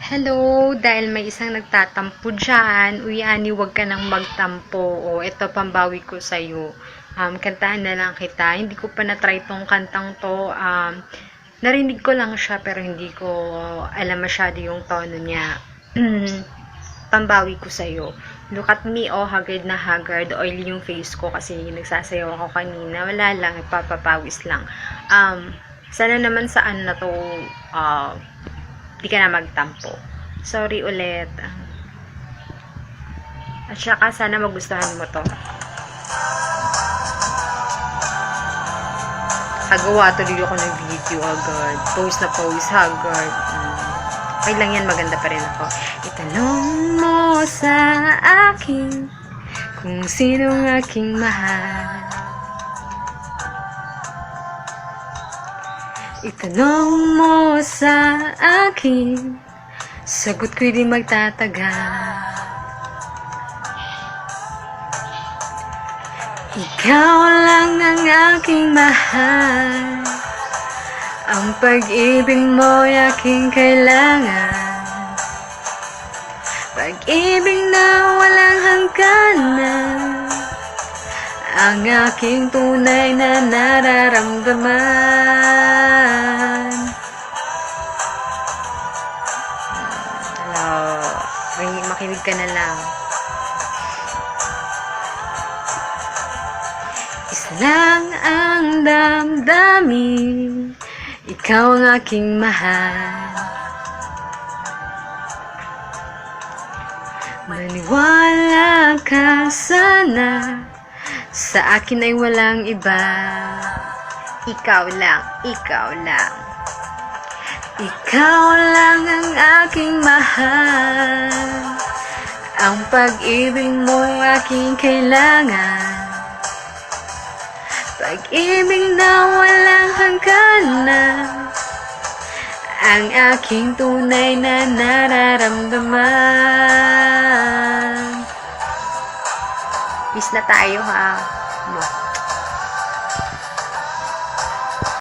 Hello, dahil may isang nagtatampo dyan, uy, Ani, huwag ka nang magtampo. O, ito, pambawi ko sa'yo. Kantahan na lang kita. Hindi ko pa na-try tong kantang to. Narinig ko lang siya, pero hindi ko alam masyado yung tono niya. Pambawi ko sa'yo. Look at me, oh, haggard na haggard. Oily yung face ko kasi nagsasayaw ako kanina. Wala lang, nagpapapawis lang. Sana naman sa ano na to, di ka na magtampo. Sorry ulit. At saka sana magustuhan mo to. Hagawa tuloy ako ng video agad. Post na post, haggard. Okay lang yan, maganda pa rin ako. Itanong mo sa akin kung sinong aking mahal. Itanong mo sa akin, sagot ko'y di magtatagal. Ikaw lang ang aking mahal, ang pag-ibig mo'y aking kailangan. Pag-ibig na walang hangganan, ang aking tunay na nararamdaman. Hello, makinig ka na lang. Isa lang ang damdamin, ikaw ang aking mahal. Maniwala ka sana, sa akin ay walang iba. Ikaw lang, ikaw lang. Ikaw lang ang aking mahal, ang pag-ibig mo aking kailangan. Pag-ibig na walang hangganan, ang aking tunay na nararamdaman. Peace na tayo, ha?